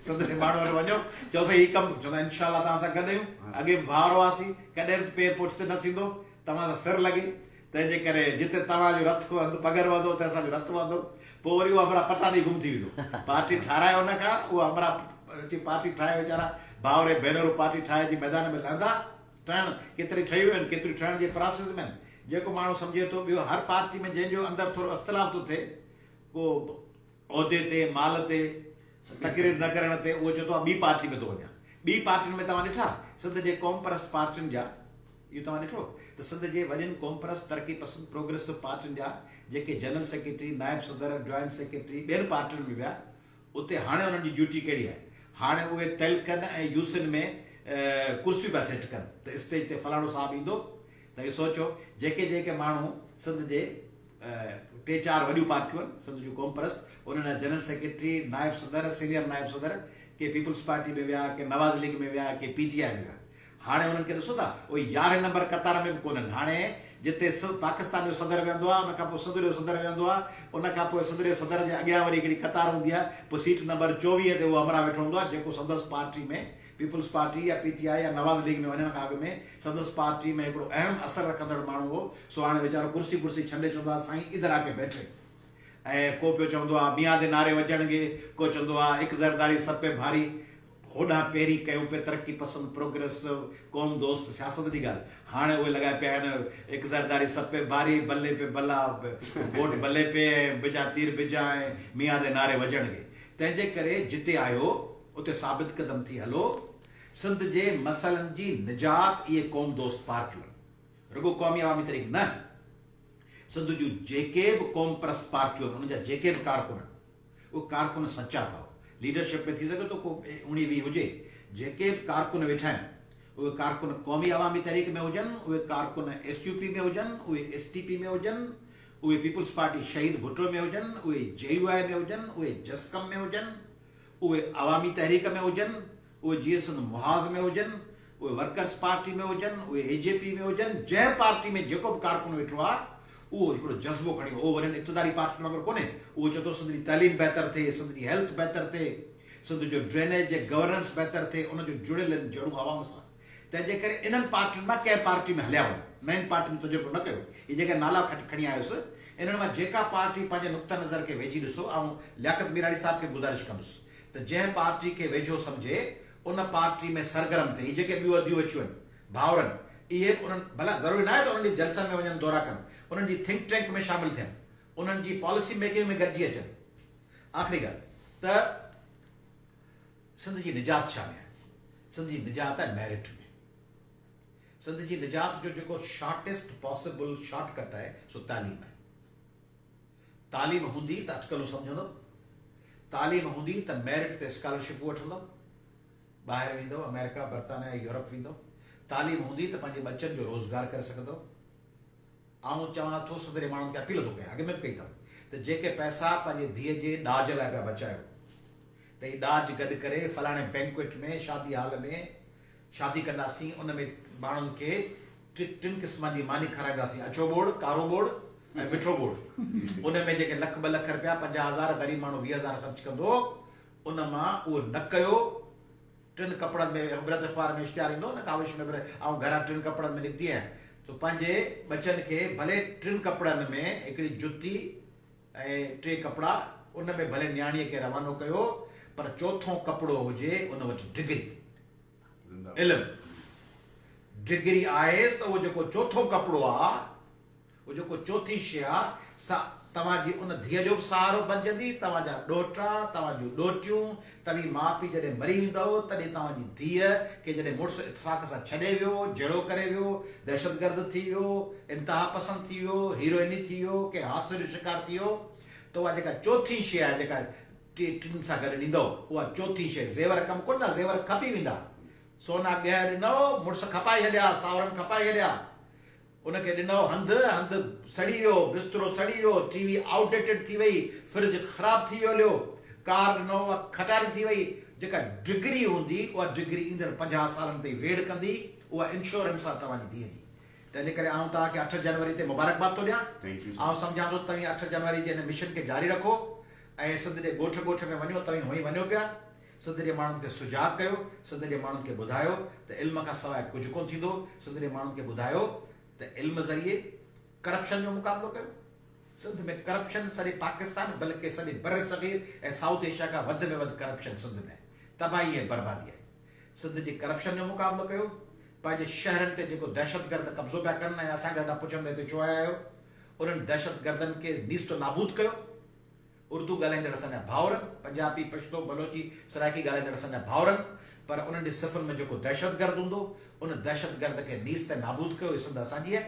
सिंध जे माण्हू वटि वञो, चयोसीं हीउ कमु, चवंदा इनशाला तव्हां सां गॾु आहियूं, अॻे भाउर हुआसीं, कॾहिं बि पेर पुठिते न थींदो, तव्हां सां सिर लॻे, तंहिंजे करे जिते तव्हांजो रथ पगर वधो त असांजो रथ वधो। पोइ वरी उहो अमरा पटानी गुम थी वेंदो, पार्टी ठाराए हुनखां उहो अमरा अची पार्टी ठाहे वीचारा भाउर ऐं भेनरूं पार्टी ठाहे जी मैदान में लहंदा। ठहण केतिरी ठहियूं आहिनि, केतिरी ठहण जे प्रोसेस में आहिनि, जेको माण्हू सम्झे थो। ॿियो हर पार्टी में जंहिंजो अंदरि थोरो इख़्तिलाफ़ थो थिए, को उहिदे ते माल ते तकरीर न करण ते, उहो चवंदो आहे ॿी पार्टी में थो वञा। ॿी पार्टियुनि में तव्हां ॾिठा सिंध जे क़ौम परस्त पार्टियुनि जा, इहो तव्हां ॾिठो त सिंध जे वॾियुनि क़ौम परस्त तरक़ी पसंद प्रोग्रेसिव पार्टियुनि जा जेके जनरल सेक्रेटरी, नायब सदर, जॉइंट सेक्रेटरी ॿियनि पार्टियुनि में विया, उते हाणे उन्हनि जी ड्यूटी कहिड़ी आहे? हाणे उहे तहलकनि ऐं यूसिन में कुर्सियूं पिया सेट कनि, त स्टेज ते फलाणो साहब ईंदो, त इहो सोचो जेके जेके माण्हू सिंध जे 3-4 वॾियूं पार्टियूं आहिनि सिंध जूं क़ौम परस्त, उन्हनि जनरल सेक्रेटरी, नायब सदर, सीनियर नायब सदर, के पीपल्स पार्टी में विया, के नवाज़ लीग में विया, के PTI में विया। हाणे उन्हनि खे ॾिसो था, उहे 11 नंबर कतार में बि कोन्हनि। हाणे जिते पाकिस्तान जो सदर वेंदो आहे, उनखां पोइ सिंध जो सदर वेंदो आहे, उनखां पोइ सिंध जे सदर जे अॻियां वरी हिकिड़ी कतार हूंदी आहे, पोइ सीट नंबर 24 ते उहो अमरा वेठो हूंदो आहे, जेको संदसि पार्टी में पीपल्स पार्टी या PTI या नवाज़ लीग में वञण खां अॻु में संदसि पार्टी में हिकिड़ो अहम असरु रखंदड़ माण्हू हो। सो हाणे वीचारो कुर्सी छंडे चवंदो आहे साईं इधर आके बैठे, ऐं को पियो चवंदो आहे मियां दे नारे वॼणगे, को चवंदो आहे हिकु ज़रदारी सब पे भारी। होॾां पहिरीं कयूं पिया तरक़ी पसंद प्रोग्रेसिव क़ौम दोस्त सियासत जी ॻाल्हि, हाणे उहे लॻाए पिया आहिनि हिकु ज़रदारी सब पे भारी, बल्ले पे बल्ला, वोट बल्ले पे, बिजा तीर बिजा, ऐं मियां दे नारे वॼणगे। तंहिंजे करे जिते आयो उते साबित क़दम थी हलो, सिंध जे मसइलनि जी निजात इहे क़ौम दोस्त पार्टियूं आहिनि, रुगो क़ौमी अवामी तहरीक न। सिंध जूं जेके बि क़ौम परस्त पार्टियूं आहिनि, उन जा जेके बि कारकुन आहिनि, उहे कारकुन सचा अथव। लीडरशिप में थी सघे थो को 19-20 हुजे, जेके बि कारकुन वेठा आहिनि, उहे कारकुन क़ौमी अवामी तहरीक में हुजनि, उहे कारकुन SUP में हुजनि, उहे STP में हुजनि, उहे पीपल्स पार्टी शहीद भुट्टो में हुजनि, उहे JUI में हुजनि, उहे जस्कम में हुजनि, उहे अवामी तहरीक में हुजनि, उहे GSN मुहाज़ में हुजनि, उहे वर्कर्स पार्टी में हुजनि, उहे AJP में हुजनि। जंहिं पार्टी में जेको बि कारकुन वेठो आहे, उहो हिकिड़ो जज़्बो खणी, उहो वरी इक़्तिदारी पार्टी वांगुरु कोन्हे। उहो चए थो सिंध जी तइलीम बहितर थिए, सिंध जी हेल्थ बहितर थिए, सिंध जो ड्रेनेज ऐं गवर्नेंस बहितर थिए, उनजो जुड़ियल आहिनि जड़ूं आवाम सां। तंहिंजे करे इन्हनि पार्टियुनि मां कंहिं पार्टी में हलिया वञो, नईं पार्टी में तजुर्बो न कयो। इहे जेके नाला खणी आयुसि, इन्हनि मां जेका पार्टी पंहिंजे नुक़्ता नज़र खे वेझी ॾिसो, ऐं लियाकत मीराणी साहिब खे गुज़ारिश कंदुसि त जंहिं पार्टी खे वेझो सम्झे उन पार्टी में सरगर्म थिए। जेके ॿियूं अदियूं अचियूं आहिनि, भाउरनि इहे उन्हनि भला ज़रूरी न आहे त उन्हनि जी जलसनि में वञनि दौरा कनि, उन्हनि जी थिंक टैंक में शामिलु थियनि, उन्हनि जी पॉलिसी मेकिंग में गॾिजी अचनि। आख़िरी ॻाल्हि त सिंध जी निजात छा में आहे? सिंध जी निजात आहे मेरिट में। सिंध जी निजात जो जेको शॉर्टेस्ट पॉसिबल शॉर्टकट आहे सो तालीम आहे। तालीम हूंदी त अटकलूं सम्झंदो, तालीम हूंदी त मेरिट ते स्कॉलरशिपूं वठंदो, ॿाहिरि वेंदो, अमेरिका, बर्तानिया, यूरोप वेंदो। तालीम हूंदी त पंहिंजे बच्चनि जो रोज़गार करे सघंदो। आऊं चवां थो सदरे माण्हुनि खे अपील थो कयां, अॻु में बि कई अथमि, त जेके पैसा पंहिंजे धीअ जे ॾाज लाइ पिया बचायो, त ही ॾाज गॾु करे फलाणे बैंक्वेट में, शादी हाल में शादी कंदासीं, उन में माण्हुनि खे टिनि क़िस्मनि जी मानी खाराईंदासीं, अछो बोड़, कारो बोड़ ऐं मिठो बोड़। उन में जेके लख ॿ लख रुपया 50,000 ग़रीब माण्हू 20,000 ख़र्च कंदो, उन मां उहो न कयो। टिनि कपिड़नि में अमृत अख़बार में इश्तिहार ईंदो न, काविश में ऐं घरां टिनि कपिड़नि में निकिती आहियां, त पंहिंजे बचनि खे भले टिनि कपिड़नि में हिकिड़ी जुती ऐं 3 कपिड़ा, उन में भले न्याणीअ खे रवानो कयो, पर चोथों कपिड़ो हुजे उन वटि डिग्री, इल्मु। डिग्री आहे त उहो जेको चोथों कपिड़ो आहे, उहो जेको चोथी शइ आहे, सा तव्हांजी उन धीअ जो बि सहारो बणजंदी, तव्हांजा ॾोहिटा, तव्हांजूं ॾोहिटियूं, तव्हीं माउ पीउ जॾहिं मरी वेंदव, तॾहिं तव्हांजी धीअ खे जॾहिं मुड़ुसु इतफ़ाक़ सां छॾे वियो, जहिड़ो करे वियो, दहशतगर्द थी वियो, इंतिहा पसंदि थी वियो, हीरोइनी थी वियो, कंहिं हादसे जो शिकार थी वियो, त उहा जेका चोथी शइ आहे जेका टिनि सां गॾु ॾींदो, उहा चोथी शइ ज़ेवर कमु कोन न, ज़ेवर खपी वेंदा। सोना ॻह ॾिनो, मुड़ुसु खपाए छॾिया, सावरनि खपाए छॾिया, उनखे ॾिनो हंधि, हंधि सड़ी वियो, बिस्तरो सड़ी वियो, टीवी आउटडेटेड थी वई, फ्रिज ख़राबु थी वियो, कार ॾिनो उहा खटारी थी वई। जेका डिग्री हूंदी, उहा डिग्री ईंदड़ 50 सालनि ताईं वेड़ कंदी, उहा इंश्योरेंस आहे तव्हांजी धीअ जी। तंहिंजे करे आउं तव्हांखे 8 जनवरी ते मुबारकबाद थो ॾियां। आउं सम्झां थो तव्हीं 8 जनवरी जे हिन मिशन खे जारी रखो ऐं सिंध जे ॻोठ ॻोठ में वञो, तव्हीं हुई वञो पिया, सिंध जे माण्हुनि खे सुजाग कयो, सिंध जे माण्हुनि खे ॿुधायो त इल्म खां सवाइ कुझु कोन थींदो। सिंध जे माण्हुनि खे ॿुधायो त इल्म ज़रिए करप्शन जो मुक़ाबिलो कयो। सिंध में करप्शन सॼे पाकिस्तान बल्कि सॼे बर सग़ीर ऐं साउथ एशिया खां वधि में वधि करप्शन सिंध में तबाही ऐं बर्बादी आहे। सिंध जे करप्शन जो मुक़ाबिलो कयो। पंहिंजे शहरनि ते जेको दहशतगर्द कब्ज़ो पिया कनि ऐं असांखे ॾाढा पुछंदे हिते छो आया आहियो, उन्हनि दहशतगर्दनि खे नीस्तो नाबूद कयो। उर्दू ॻाल्हाईंदड़ असांजा भाउरनि, पंजाबी, पश्तो, बलोची, सराइकी ॻाल्हाईंदड़ असांजा भाउरनि, पर उन्हनि जे सिफ़ुनि में जेको दहशतगर्द हूंदो, उन दहशतगर्द खे नीस्त ऐं नाबूद कयो। इहा सिंध असांजी आहे।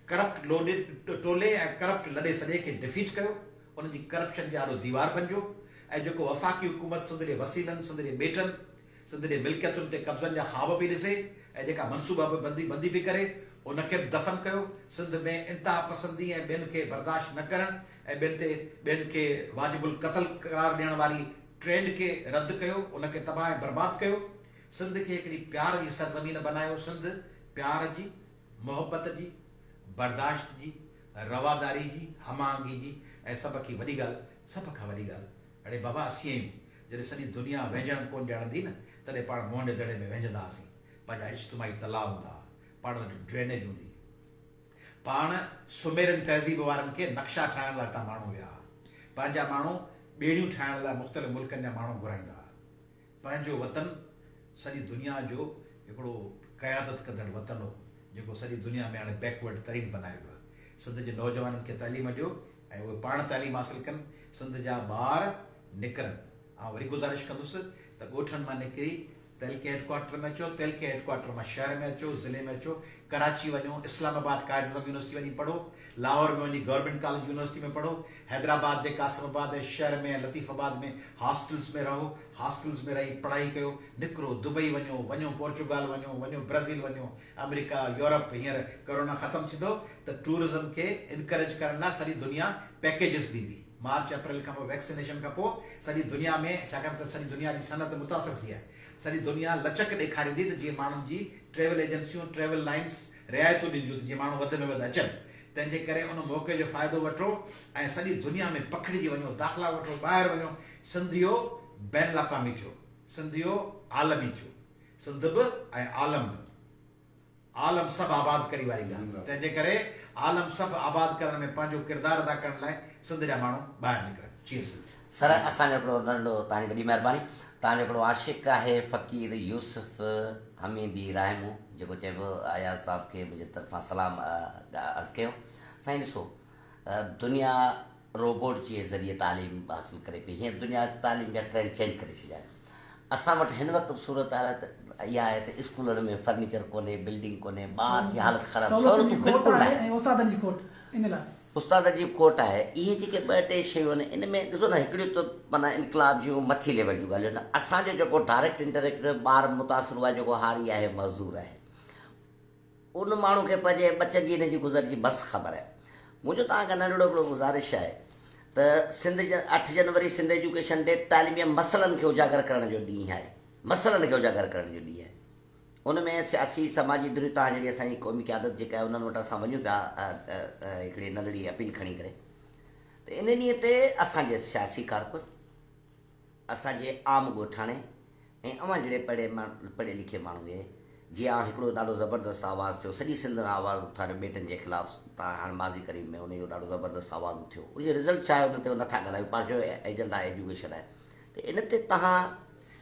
करप्ट टोले ऐं करप्ट लॾे सॼे खे डिफीट कयो, उनजी करप्शन जो ॾाढो दीवार बणिजो। ऐं जेको वफ़ाक़ी हुकूमत सिंध जे वसीलनि, सिंध जे ॿेटनि, सिंध जे मिल्कियतुनि ते कब्ज़नि जा ख़्वाब पई ॾिसे ऐं जेका मनसूबा बंदी पई करे, उनखे बि दफ़न कयो। सिंध में इंतिहा पसंदी ऐं ॿियनि खे बर्दाश्त न करणु ऐं ॿियनि खे वाजिबुल क़त्ल करार ॾियण वारी ट्रेंड खे रद्द कयो, उनखे तबाह ऐं बर्बाद कयो। सिंध खे हिकिड़ी प्यार जी सरज़मीन बनायो। सिंध प्यार जी, मोहबत जी, बर्दाश्त जी, रवादारी जी, हमाहंगी जी ऐं सभ खां वॾी ॻाल्हि, अड़े बाबा असीं आहियूं, जॾहिं सॼी दुनिया वेझण कोन ॼाणंदी न, तॾहिं पाण मोहंडे दड़े में वेझंदा हुआसीं। पंहिंजा इज्तिमाही तलाउ हूंदा, पाण वटि ड्रेनेज हूंदी, पाण सुमेरन तहज़ीब वारनि खे नक्शा ठाहिण लाइ तव्हां माण्हू विया, पंहिंजा माण्हू ॿेड़ियूं ठाहिण लाइ मुख़्तलिफ़ मुल्कनि जा माण्हू घुराईंदा। पंहिंजो वतन सॼी दुनिया जो हिकिड़ो क़यादत कंदड़ वतन हो, जेको सॼी दुनिया में हाणे बैकवर्ड तरीन बनायो वियो आहे। सिंध जे नौजवाननि खे तालीम ॾियो ऐं उहे पाण तालीम हासिलु कनि, सिंध जा ॿार निकिरनि। ऐं वरी गुज़ारिश कंदुसि त ॻोठनि मां निकिरी तहलके हेडक्वार्टर में अचो, तहलके हेडक्वार्टर मां शहर में अचो, ज़िले में अचो, कराची वञो, इस्लामाबाद कायद आज़म यूनिवर्सिटी वञी पढ़ो, लाहौर में वञी गवर्नमेंट कॉलेज यूनिवर्सिटी में पढ़ो, हैदराबाद जे कासिमाबाद ऐं शहर में लतीफ़ाबाद में हॉस्टल्स में रहो, हॉस्टल्स में रही पढ़ाई कयो, निकिरो दुबई वञो पोर्चुगाल वञो ब्राज़ील वञो, अमेरिका, यूरोप। हींअर कोरोना ख़तमु थींदो त टूरिज़म खे इनकरेज करण लाइ सॼी दुनिया पैकेजिस ॾींदी। मार्च अप्रैल खां पोइ वैक्सीनेशन खां पोइ सॼी दुनिया में, छाकाणि त सॼी दुनिया जी सनत मुतासिर थी आहे, सॼी दुनिया लचक ॾेखारींदी त जीअं माण्हुनि जी ट्रेवल एजेंसियूं, ट्रेवल लाइन्स रिआयतूं ॾींदियूं त जीअं माण्हू वधि में वधि अचनि। तंहिंजे करे उन मौक़े जो फ़ाइदो वठो ऐं सॼी दुनिया में पखिड़िजी वञो, दाख़िला वठो, ॿाहिरि वञो। सिंधियो बैन अलाक़ामी थियो, सिंधियो आलमी थियो, सिंध बि ऐं आलम बि, आलम सभु आबाद करी वारी ॻाल्हि। तंहिंजे करे आलम सभु आबाद करण में पंहिंजो किरदारु अदा करण लाइ सिंध जा माण्हू ॿाहिरि निकिरनि। चीज़ सर, असांजो हिकिड़ो नंढो तव्हांजी वॾी महिरबानी, तव्हांजो हिकिड़ो आशिक़ आहे फ़क़ीर यूसुफ हमीदी राहिमू जेको चइबो आयाज़ साहब खे मुंहिंजे तरफ़ां सलाम अर्ज़ु कयो। साईं ॾिसो, दुनिया रोबोट जे ज़रिए तालीम हासिलु करे पई। हीअं दुनिया तालीम जा ट्रेंड चेंज करे छॾिया आहिनि। असां वटि हिन वक़्तु सूरत हालत इहा आहे त स्कूलनि में फर्नीचर कोन्हे, बिल्डिंग कोन्हे, ॿार जी हालत ख़राबु, सहूलियत जी खोट बिल्कुलु आहे आहे, ऐं उस्तादनि जी खोट इन लाइ उस्ताद जी खोट आहे। इहे जेके ॿ टे शयूं आहिनि इन में ॾिसो न, हिकिड़ियूं त माना इनकलाब जूं मथी लेवल जूं ॻाल्हियूं आहिनि। असांजो जेको डायरेक्ट इंटरेक्ट ॿार मुतासिर हुआ, जेको हारी आहे, मज़दूर आहे, उन माण्हू खे पंहिंजे बचनि जी हिन जी गुज़र जी बस ख़बर आहे। मुंहिंजो तव्हांखे नंढड़ो हिकिड़ो गुज़ारिश आहे त सिंध 8 जनवरी सिंध एजुकेशन डे तालीमी मसइलनि खे उजागर करण जो ॾींहुं आहे, मसइलनि खे उजागर करण जो ॾींहुं आहे। उन में सियासी समाजी दुरियूं तव्हां जहिड़ी असांजी क़ौमी क़यादत जेका आहे उन्हनि वटि असां वञूं पिया हिकिड़ी नंढड़ी अपील खणी करे, त इन ॾींहं ते असांजे सियासी कारकुन, असांजे आम ॻोठाणे ऐं अवां जहिड़े पढ़े लिखे माण्हू खे जीअं हिकिड़ो ॾाढो ज़बरदस्त आवाज़ु थियो, सॼी सिंध में आवाज़ु उथारियो बेटनि जे ख़िलाफ़ु। तव्हां हाणे माज़ी करीब में उनजो ॾाढो ज़बरदस्त आवाज़ु उथियो। उनजो रिज़ल्ट छा आहे उन ते नथा ॻाल्हायूं, पाण जो एजेंडा एजुकेशन आहे। त इन ते तव्हां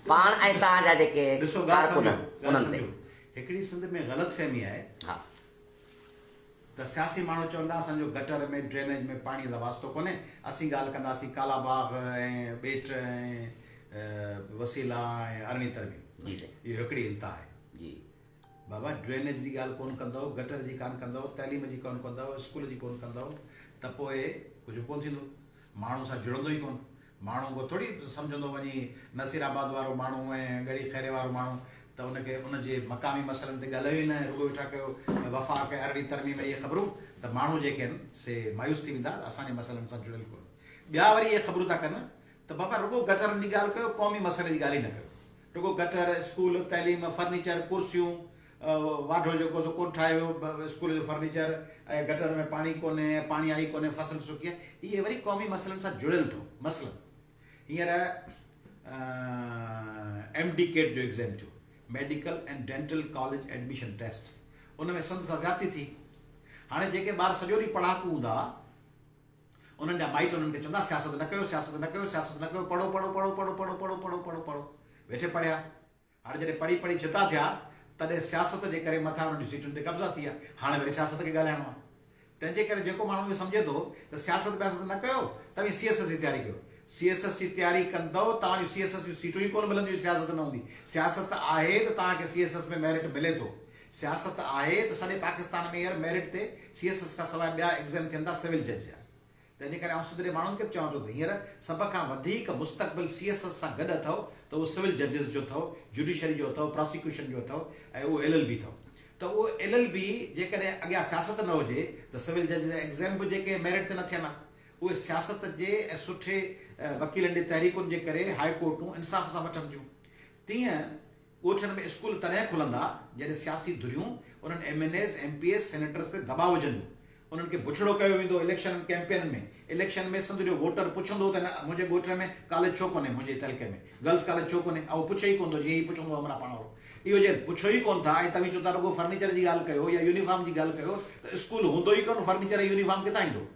पाण ऐं तव्हांजा जेके कारकुन उन्हनि ते हिकिड़ी सिंध में ग़लतफ़हमी आहे हा त सियासी माण्हू चवंदा असांजो गटर में ड्रेनेज में पाणी जो वास्तो कोन्हे, असीं ॻाल्हि कंदासीं काला बाग ऐं ॿेट ऐं वसीला ऐं अरणी तरमी। जी साईं, इहो हिकिड़ी इंता आहे जी बाबा। ड्रेनेज जी ॻाल्हि कोन कंदव, गटर जी कोन कंदव, तइलीम जी कोन कंदव, स्कूल जी कोन कंदव, त पोइ कुझु कोन थींदो। माण्हू सां जुड़ंदो ई कोन। माण्हू को थोरी सम्झंदो वञी नसीराबाद वारो माण्हू ऐं गड़ी खैरे वारो माण्हू त उनखे उनजे मक़ामी मसइलनि ते ॻाल्हायो ई न, रुॻो वेठा कयो वफ़ाक़ ऐं अरड़ी तरमी में इहे ख़बरूं, त माण्हू जेके आहिनि से मायूस थी वेंदा, असांजे मसइलनि सां जुड़ियल कोन। ॿिया वरी इहे ख़बरूं था कनि त बाबा रुॻो गटरनि जी ॻाल्हि कयो, क़ौमी मसइले जी ॻाल्हि ई न कयो। रुॻो गटर, स्कूल, तइलीम, फर्नीचर, कुर्सियूं, वाढो जेको सो कोन ठाहियो, स्कूल जो फर्नीचर ऐं गटर में पाणी कोन्हे, पाणी आई कोन्हे, फसल सुकी आहे, इहे वरी क़ौमी मसइलनि सां जुड़ियल थो मसइलो। हींअर MD केट जो एग्ज़ाम थियो, medical and dental college admission test, उन में संद सां ज़्यादती थी। हाणे जेके ॿार सॼो ॾींहुं पढ़ाकू हूंदा, उन्हनि जा माइट उन्हनि खे चवंदा सियासत न कयो, सियासत न कयो, सियासत न कयो, पढ़ो पढ़ो पढ़ो पढ़ो पढ़ो पढ़ो पढ़ो पढ़ो पढ़ो, वेठे पढ़िया। हाणे जॾहिं पढ़ी पढ़ी चिता थिया तॾहिं सियासत जे करे मथां उन्हनि जी सीटुनि ते कब्ज़ा थी विया। हाणे वरी सियासत खे ॻाल्हाइणो आहे। तंहिंजे करे जेको माण्हू इहो सम्झे थो त सियासत व्यासत न कयो, तव्हां CSS जी तयारी कयो। CSS जी तयारी कंदव, तव्हांजी CSS जूं सीटूं ई कोन मिलंदियूं, सियासत न हूंदी। सियासत आहे त तव्हांखे CSS में मेरिट मिले थो, सियासत आहे त सॼे पाकिस्तान में हींअर मेरिट ते CSS खां सवाइ ॿिया एग्ज़ाम थियनि था सिविल जज जा। तंहिंजे करे आउं सिधे माण्हुनि खे बि चवां थो त हींअर सभ खां वधीक मुस्तक़बिल CSS सां गॾु अथव त उहो सिविल जजिस जो अथव, जुडिशरी जो अथव, प्रोसिक्यूशन जो अथव, ऐं उहो LLB अथव। त उहो LLB जेकॾहिं अॻियां सियासत न हुजे त सिविल जज जा एग्ज़ाम बि जेके मेरिट ते न थियनि, उहे सियासत जे ऐं सुठे वकीलनि जे तहरीकुनि जे करे हाई कोर्टूं इंसाफ़ सां वठनि थियूं। तीअं ॻोठनि में स्कूल तॾहिं खुलंदा जॾहिं सियासी धुरियूं उन्हनि MNAs, MPs, सेनेटर्स ते दॿाउ विझंदियूं, उन्हनि खे बुछड़ो कयो वेंदो इलेक्शन कैंपेन में। इलेक्शन में संदि जो वोटर पुछंदो त न मुंहिंजे ॻोठ में कॉलेज छो कोन्हे, मुंहिंजे तइलके में गर्ल्स कॉलेज छो कोन्हे, ऐं पुछे ई कोन थो, जीअं ई पुछंदो हमरा पाण वारो। इहो जे पुछो ई कोन था ऐं तव्हां चओ था रुॻो फर्नीचर जी ॻाल्हि कयो या यूनिफॉर्म जी ॻाल्हि कयो, त स्कूल हूंदो ई कोन, फर्नीचर ऐं यूनिफॉर्म किथां ईंदो।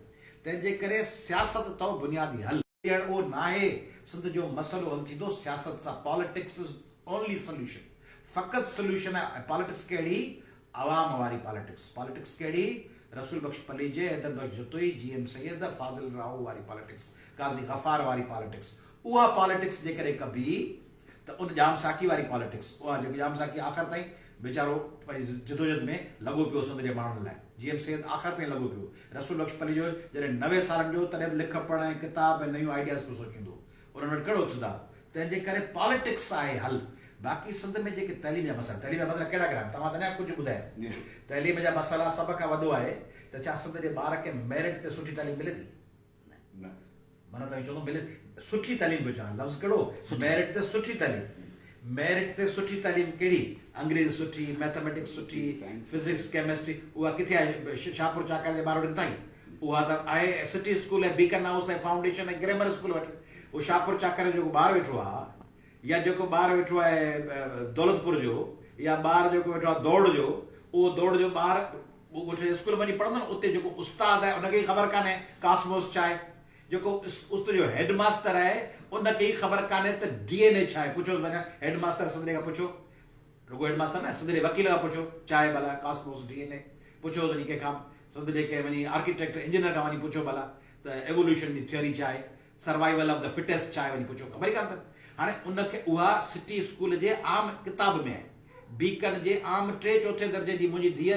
तंहिंजे करे सियासत अथव बुनियादी हल, उहो न आहे सिंध जो मसइलो हल थींदो सियासत सां। पॉलिटिक्स इज़ ओनली सोल्यूशन, फ़क़ति सोल्यूशन आहे। पॉलिटिक्स कहिड़ी? आवाम वारी पॉलिटिक्स। पॉलिटिक्स कहिड़ी? रसूल बख्श पलीजे, हैदर बख्श जतोई, GM सैयद, फाज़िल राओ वारी पॉलिटिक्स, काज़ी गफ़ार वारी पॉलिटिक्स। उहा पॉलिटिक्स जेकॾहिं कबी त उन जाम साकी वारी पॉलिटिक्स, उहा जेकी जाम साकी आख़िर ताईं वीचारो पंहिंजी जिदोजहद में लॻो पियो सिंध जे माण्हुनि लाइ। GM सैयद आख़िर ताईं लॻो पियो। रसूल बख्श पली जो जॾहिं 90 सालनि जो तॾहिं बि लिख पढ़ ऐं किताब ऐं नयूं आइडियाज़ पियो सोचींदो, उन्हनि वटि कहिड़ो उथंदा। तंहिंजे करे पॉलिटिक्स आहे हल। बाक़ी सिंध में जेके तइलीम जा मसइला, तइलीम जा मसइला कहिड़ा कहिड़ा आहिनि तव्हां त अञा कुझु ॿुधायो। तइलीम जा मसइला सभ खां वॾो आहे त छा सिंध जे ॿार खे मेरिट ते सुठी तालीम मिले थी? न माना तव्हां चवंदो मिले सुठी तालीम पियो चवां, लफ़्ज़ कहिड़ो? मेरिट ते सुठी तालीम। मेरिट ते सुठी तालीम कहिड़ी? अंग्रेज़ी सुठी, मैथमेटिक्स सुठी, फिज़िक्स, केमिस्ट्री, उहा किथे आहे? शाहपुर चाकर जे ॿार वटि किथां ई? उहा त आहे सिटी स्कूल ऐं बीकन हाउस ऐं फाउंडेशन ऐं ग्रेमर स्कूल वटि। उहो शाहपुर चाकर जो जेको ॿारु वेठो आहे, या जेको ॿारु वेठो आहे दौलतपुर जो, या ॿारु जेको वेठो आहे दौड़ जो, उहो दौड़ जो ॿारु उहो ॻोठ जे स्कूल वञी पढ़ंदो न, उते जेको उस्ताद आहे उनखे ई ख़बर कान्हे कास्मोस छा आहे। जेको उते जो हेड मास्टर आहे उनखे ई ख़बर कान्हे त DNA छा आहे। पुछोसि वञा हेड मास्टर सिंधे खां पुछो, रुगो हेडमास्टर न सिधे वकील खां पुछो चाहे भला कॉस्मोस DNA पुछो वञी कंहिंखां सिधे कंहिं वञी आर्किटेक्ट इंजीनियर खां वञी पुछो भला त एवोल्यूशन जी थ्योरी छा आहे सर्वाइवल ऑफ द फिटेस्ट छा आहे वञी पुछो ख़बर ई कान अथनि हाणे उनखे उहा सिटी स्कूल जे आम किताब में आहे बीकन जे आम 3-4 दर्जे जी मुंहिंजी धीअ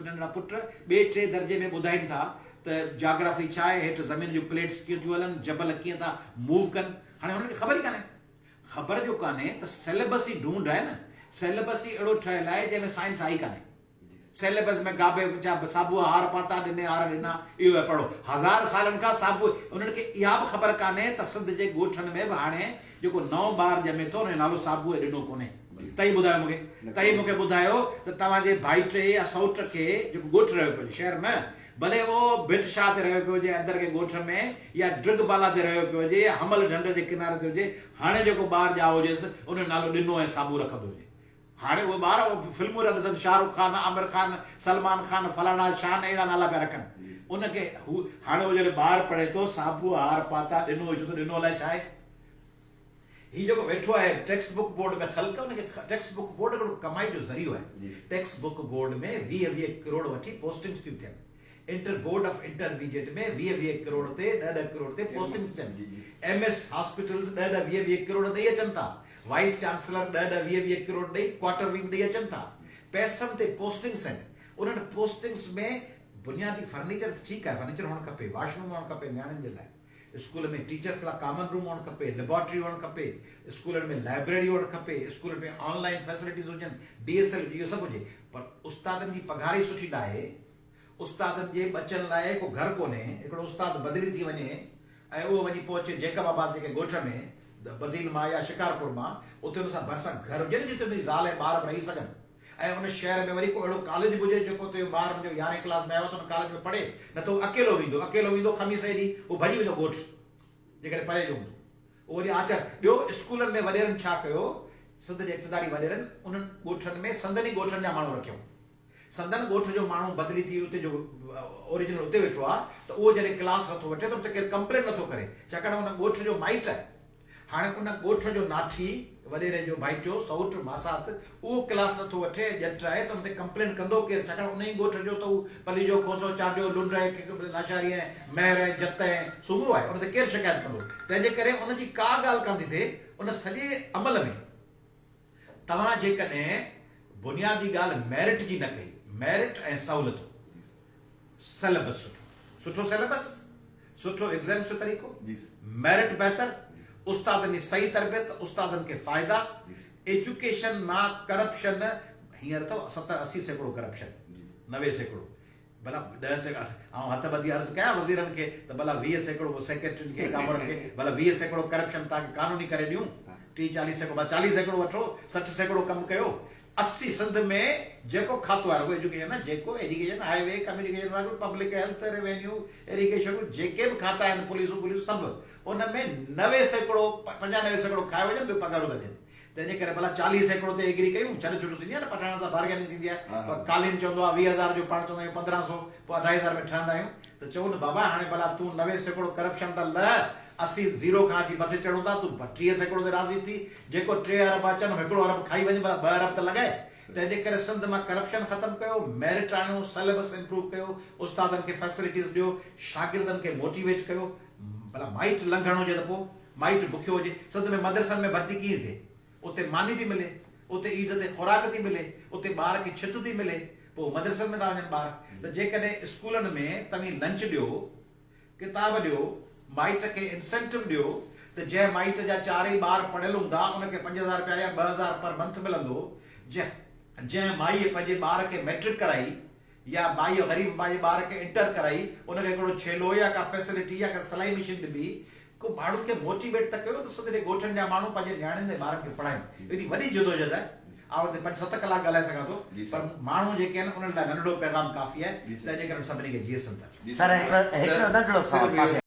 नंढड़ा पुट 2-3 दर्जे में ॿुधाइनि था त जाग्राफी छा आहे हेठि ज़मीन जूं प्लेट्स कीअं थियूं हलनि जबल कीअं था मूव कनि हाणे हुननि खे ख़बर ई कान्हे ख़बर जो कान्हे त सिलेबस ई ढूंढ आहे न सिलेबस ई अहिड़ो ठहियलु आहे जंहिंमें साइंस आई कान्हे सिलेबस में गाबे जा साबुआ हार पाता ॾिने हार ॾिना इहो आहे पढ़ो 1000 सालनि खां साबुअ उन्हनि खे इहा बि ख़बर कान्हे त सिंध जे ॻोठनि में बि हाणे जेको नओं ॿारु ॼमे थो हुनजो नालो साबुअ ॾिनो कोन्हे तई ॿुधायो मूंखे ॿुधायो त तव्हांजे भाइटे या सौट खे जेको ॻोठु रहियो पियो शहर में भले उहो भिट शाह ते रहियो पियो हुजे अंदरि के ॻोठ में या ड्रिगबाला ते रहियो पियो हुजे या हमल ढंढ जे किनारे ते हुजे हाणे जेको ॿारु ॼाओ हुजेसि उनजो नालो ॾिनो ऐं साबु रखंदो हुजे हाणे उहे ॿार फिल्मूं था ॾिसनि शाहरुख खान आमिर खान सलमान खान फलाना शान अहिड़ा नाला पिया रखनि उनखे हाणे उहो जॾहिं ॿारु पढ़े थो साबु हार पाता ॾिनो हुजे त ॾिनो अलाए छा आहे हीउ जेको वेठो आहे टेक्स्ट बुक बोर्ड में ख़ल्क़ उनखे टेक्स्ट बुक बोर्ड हिकिड़ो कमाई जो ज़रियो आहे टेक्स्ट बुक बोर्ड में 20 करोड़ वठी पोस्टिंग्स थियूं थियनि इंटर बोर्ड ऑफ इंटरमीडिएट में 20 करोड़ ते 10 करोड़ ते पोस्टिंग थियनि MS हॉस्पिटल्स 10-20 करोड़ ॾेई अचनि था वाइस चांसलर 10-20 करोड़ ॾेई क्वार्टर विंग ॾेई अचनि था पैसनि ते पोस्टिंग्स आहिनि उन्हनि पोस्टिंग्स में बुनियादी फर्नीचर ठीकु आहे फर्नीचर हुअणु खपे वॉशरूम हुअणु खपे नियाणियुनि जे लाइ स्कूल में टीचर्स लाइ कॉमन रूम हुअणु खपे लेबोरेटरी हुअणु खपे स्कूलनि में लाइब्रेरी हुअणु खपे स्कूलनि में ऑनलाइन फैसिलिटीज़ हुजनि DSL इहो सभु हुजे पर उस्तादनि जी पघार ई सुठी न आहे उस्तादनि जे बचनि लाइ को घर कोन्हे हिकिड़ो उस्ताद बदिली थी वञे ऐं उहो वञी पहुचे जैकबाबाद जेके ॻोठ में बदील मां या शिकारपुर मां उते हुन सां भरिसां घर हुजे न जिते हुनजी ज़ाल ऐं ॿार रही सघनि ऐं उन शहर में वरी को अहिड़ो कॉलेज बि हुजे जेको उते ॿार मुंहिंजो 11 क्लास में आयो त हुन कॉलेज में पढ़े न त उहो अकेलो वेंदो ख़मीस ॾींहुं उहो भॼी वेंदो ॻोठ जेकॾहिं परे जो हूंदो उहो वरी आचार ॿियो स्कूलनि में वॾेरनि छा कयो सिंध जे इक़्तिदारी वॾेरनि उन्हनि ॻोठनि में संदनि ई ॻोठनि जा माण्हू रखियऊं संदन ॻोठ जो माण्हू बदिली थी उते जो ओरिजिनल उते वेठो आहे त उहो जॾहिं क्लास नथो वठे त उते केरु कंप्लेन नथो करे छाकाणि हुन ॻोठ जो माइट आहे हाणे उन ॻोठ जो नाठी वॾेरे जो भाइटियो सौट मासात उहो क्लास नथो वठे ॼट आहे त हुन ते कंप्लेन कंदो केरु छाकाणि उन ई ॻोठ जो त उहो पली जो खोसो चाबियो लुंड आहे लाशारी आहे महर आहे जत आहे सुबुह आहे उन ते केरु शिकायत कंदो तंहिंजे करे उनजी का ॻाल्हि कान थी थिए उन सॼे अमल में तव्हां जेकॾहिं बुनियादी ॻाल्हि मेरिट जी न कई मेरिट ऐं सहूलियतूं सिलेबस सुठो सिलेबस सुठो एग्ज़ाम जो तरीक़ो मेरिट बहितर उस्तादनि जी सही तरबियत उस्तादनि खे फ़ाइदा एजुकेशन ना करप्शन हींअर अथव 70-80 सैकड़ो करप्शन 90 सैकड़ो भला 10 सैकड़ा ऐं हथ ॿधी अर्ज़ु कयां वज़ीरनि खे त भला 20 सैकड़ो सेक्रेटरियुनि खे कामरनि खे भला 20 सैकड़ो करप्शन तव्हांखे कानूनी करे ॾियूं 30-40 सैकड़ो 40 सैकड़ो वठो 60 सैकड़ो कमु कयो 80 सिंध में जेको खातो आहे रुगो एजुकेशन न जेको education highway communication public health revenue irrigation जेके बि खाता आहिनि पुलिसूं सभु उन में 90 सैकड़ो 95 सैकड़ो खाए वञनि ॿियो पघारूं था ॾियनि तंहिंजे करे भला 40 सैकड़ो ते एग्री कयूं छॾ छुट थींदी आहे न पठाइण सां बार्गेनिंग थींदी आहे कालीन चवंदो आहे 20,000 जो पाण चवंदा आहियूं 1500 पोइ 2,500 में ठहंदा आहियूं त चऊं न बाबा हाणे भला तूं 90 सैकड़ो करप्शन त ल 80 ज़ीरो खां अची मथे चढ़ूं था तूं 30 सैकड़ो ते राज़ी थी जेको 3 अरब अचनि 1 अरब खाई वञे भला 2 अरब त लॻाए तंहिंजे करे सिंध मां करप्शन ख़तमु कयो मेरिट आणियो सिलेबस इंप्रूव कयो उस्तादनि खे फैसिलिटीज़ ॾियो शागिर्दनि खे मोटिवेट कयो भला माइट लंघण हुजे त पोइ माइट बुखियो हुजे सिंध में मदरसनि में भर्ती कीअं थिए उते मानी थी मिले उते ईद ते खुराक थी मिले उते ॿार खे छित थी मिले पोइ मदरसनि में था वञनि ॿार त जेकॾहिं स्कूलनि में तव्हां लंच ॾियो किताब ॾियो माइट खे इंसेंटिव ॾियो त जंहिं माइट जा 4 ई ॿार पढ़ियल हूंदा उनखे 5,000 रुपया या 2,000 पर मंथ मिलंदो जंहिं माईअ पंहिंजे ॿार खे मैट्रिक कराई या माईअ ग़रीब माई ॿार खे इंटर कराई उनखे हिकिड़ो छेलो या का फैसिलिटी या का सिलाई मशीन ॾिबी को माण्हुनि खे मोटिवेट त कयो त सॼे ॻोठनि जा माण्हू पंहिंजे नियाणियुनि जे ॿारनि खे पढ़ाइनि एॾी वॾी जदोजहद आहे आउं ते 5-7 कलाक ॻाल्हाए सघां थो पर माण्हू जेके आहिनि उन्हनि लाइ नंढिड़ो पैगाम काफ़ी आहे तंहिंजे करे सभिनी खे जीअसनि था सर हिकिड़ो नंढिड़ो सवाल